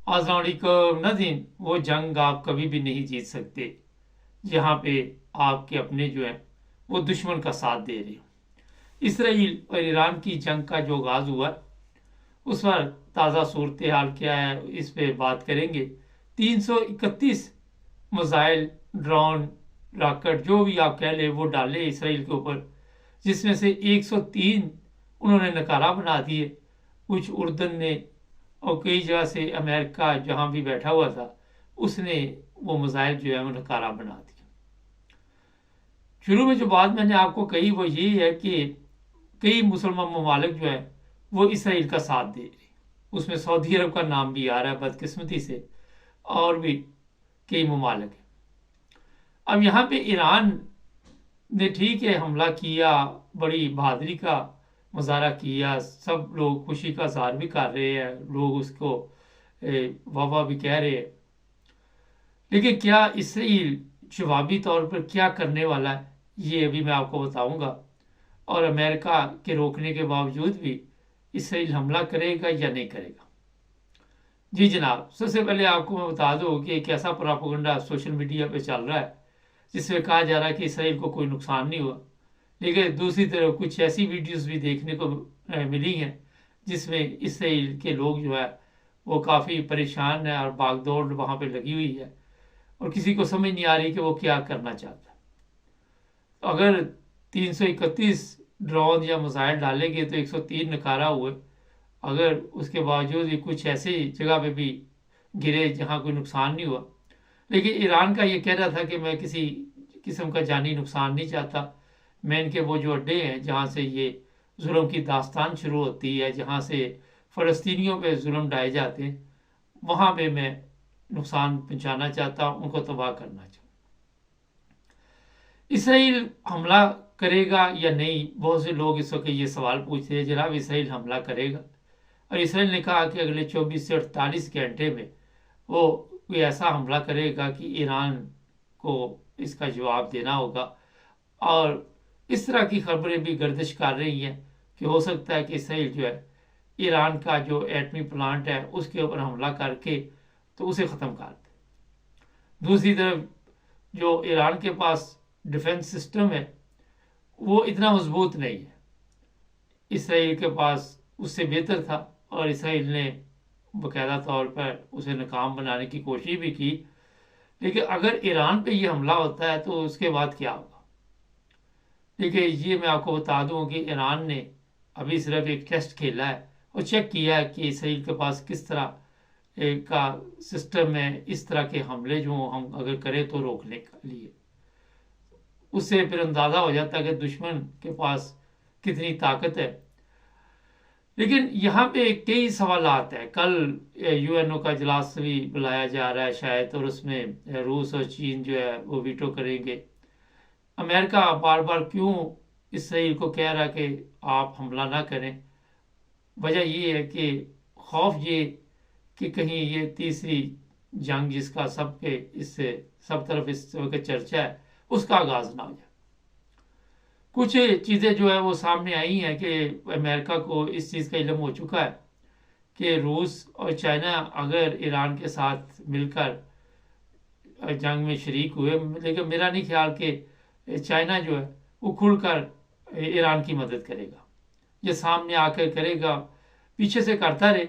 السلام علیکم ناظرین، وہ جنگ آپ کبھی بھی نہیں جیت سکتے جہاں پہ آپ کے اپنے جو ہیں وہ دشمن کا ساتھ دے رہے ہوں۔ اسرائیل اور ایران کی جنگ کا جو آغاز ہوا اس پر تازہ صورتحال کیا ہے اس پہ بات کریں گے۔ 331 میزائل، ڈرون، راکٹ جو بھی آپ کہہ لیں وہ ڈالے اسرائیل کے اوپر، جس میں سے 103 انہوں نے نکارہ بنا دیے۔ کچھ اردن نے اور کئی جگہ سے امریکہ جہاں بھی بیٹھا ہوا تھا اس نے وہ میزائل جو ہے وہ نکارہ بنا دیا۔ شروع میں جو بات میں نے آپ کو کہی وہ یہی ہے کہ کئی مسلمان ممالک جو ہیں وہ اسرائیل کا ساتھ دے رہے ہیں، اس میں سعودی عرب کا نام بھی آ رہا ہے بدقسمتی سے، اور بھی کئی ممالک ہیں۔ اب یہاں پہ ایران نے ٹھیک ہے حملہ کیا، بڑی بہادری کا مظاہرہ کیا، سب لوگ خوشی کا اظہار بھی کر رہے ہیں، لوگ اس کو واہ واہ بھی کہہ رہے ہیں، لیکن کیا اسرائیل جوابی طور پر کیا کرنے والا ہے یہ ابھی میں آپ کو بتاؤں گا، اور امریکہ کے روکنے کے باوجود بھی اسرائیل حملہ کرے گا یا نہیں کرے گا۔ جی جناب، سب سے پہلے آپ کو میں بتا دوں کہ ایک ایسا پراپیگنڈا سوشل میڈیا پہ چل رہا ہے جس میں کہا جا رہا ہے کہ اسرائیل کو کوئی نقصان نہیں ہوا، لیکن دوسری طرف کچھ ایسی ویڈیوز بھی دیکھنے کو ملی ہیں جس میں اسرائیل کے لوگ جو ہے وہ کافی پریشان ہیں اور بھاگ دوڑ وہاں پہ لگی ہوئی ہے، اور کسی کو سمجھ نہیں آ رہی کہ وہ کیا کرنا چاہتا ہے۔ اگر 331 ڈرون یا میزائل ڈالیں گے تو 103 نکارہ ہوئے، اگر اس کے باوجود بھی کچھ ایسی جگہ پہ بھی گرے جہاں کوئی نقصان نہیں ہوا، لیکن ایران کا یہ کہہ رہا تھا کہ میں کسی قسم کا جانی نقصان نہیں چاہتا، میں ان کے وہ جو اڈے ہیں جہاں سے یہ ظلم کی داستان شروع ہوتی ہے، جہاں سے فلسطینیوں پہ ظلم ڈھائے جاتے ہیں، وہاں پہ میں نقصان پہنچانا چاہتا ہوں، ان کو تباہ کرنا چاہتا ہوں۔ اسرائیل حملہ کرے گا یا نہیں؟ بہت سے لوگ اس وقت یہ سوال پوچھتے ہیں جناب اسرائیل حملہ کرے گا، اور اسرائیل نے کہا کہ اگلے 24 سے 48 گھنٹے میں وہ کوئی ایسا حملہ کرے گا کہ ایران کو اس کا جواب دینا ہوگا، اور اس طرح کی خبریں بھی گردش کر رہی ہیں کہ ہو سکتا ہے کہ اسرائیل جو ہے ایران کا جو ایٹمی پلانٹ ہے اس کے اوپر حملہ کر کے تو اسے ختم کر دے۔ دوسری طرف جو ایران کے پاس ڈیفنس سسٹم ہے وہ اتنا مضبوط نہیں ہے، اسرائیل کے پاس اس سے بہتر تھا، اور اسرائیل نے باقاعدہ طور پر اسے ناکام بنانے کی کوشش بھی کی، لیکن اگر ایران پہ یہ حملہ ہوتا ہے تو اس کے بعد کیا ہوگا؟ دیکھیے یہ میں آپ کو بتا دوں کہ ایران نے ابھی صرف ایک ٹیسٹ کھیلا ہے اور چیک کیا ہے کہ اسرائیل کے پاس کس طرح کا سسٹم ہے، اس طرح کے حملے جو ہم اگر کریں تو روکنے کے لیے، اس سے پھر اندازہ ہو جاتا ہے کہ دشمن کے پاس کتنی طاقت ہے۔ لیکن یہاں پہ کئی سوالات ہیں۔ کل یو این او کا اجلاس بھی بلایا جا رہا ہے شاید، اور اس میں روس اور چین جو ہے وہ ویٹو کریں گے۔ امریکہ بار بار کیوں اسرائیل کو کہہ رہا کہ آپ حملہ نہ کریں؟ وجہ یہ ہے کہ خوف یہ کہ کہیں یہ تیسری جنگ جس کا سب کے اس سے سب طرف اس وقت چرچا ہے اس کا آغاز نہ ہو جائے۔ کچھ چیزیں جو ہے وہ سامنے آئی ہیں کہ امریکہ کو اس چیز کا علم ہو چکا ہے کہ روس اور چائنا اگر ایران کے ساتھ مل کر جنگ میں شریک ہوئے، لیکن میرا نہیں خیال کہ چائنا جو ہے وہ کھل کر ایران کی مدد کرے گا، یہ سامنے آ کر کرے گا، پیچھے سے کرتا رہے۔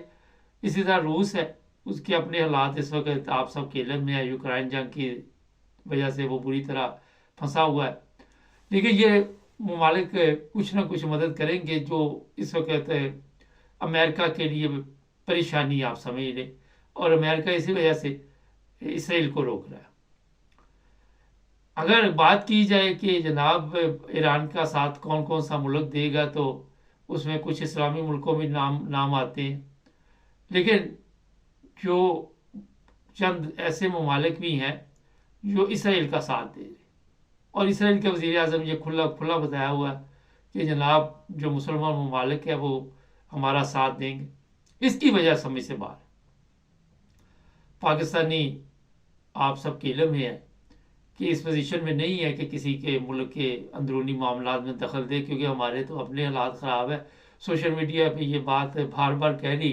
اسی طرح روس ہے، اس کے اپنے حالات اس وقت آپ سب کے علم میں ہے، یوکرائن جنگ کی وجہ سے وہ بری طرح پھنسا ہوا ہے، لیکن یہ ممالک کچھ نہ کچھ مدد کریں گے جو اس وقت امریکہ کے لیے پریشانی آپ سمجھ لیں، اور امریکہ اسی وجہ سے اسرائیل کو روک رہا ہے۔ اگر بات کی جائے کہ جناب ایران کا ساتھ کون کون سا ملک دے گا تو اس میں کچھ اسلامی ملکوں میں نام آتے ہیں، لیکن جو چند ایسے ممالک بھی ہیں جو اسرائیل کا ساتھ دے رہے، اور اسرائیل کے وزیر اعظم یہ کھلا بتایا ہوا ہے کہ جناب جو مسلمان ممالک ہے وہ ہمارا ساتھ دیں گے۔ اس کی وجہ سمجھ سے باہر ہے۔ پاکستانی آپ سب کے علم میں ہے کہ اس پوزیشن میں نہیں ہے کہ کسی کے ملک کے اندرونی معاملات میں دخل دے، کیونکہ ہمارے تو اپنے حالات خراب ہے۔ سوشل میڈیا پہ یہ بات بار بار کہہ لی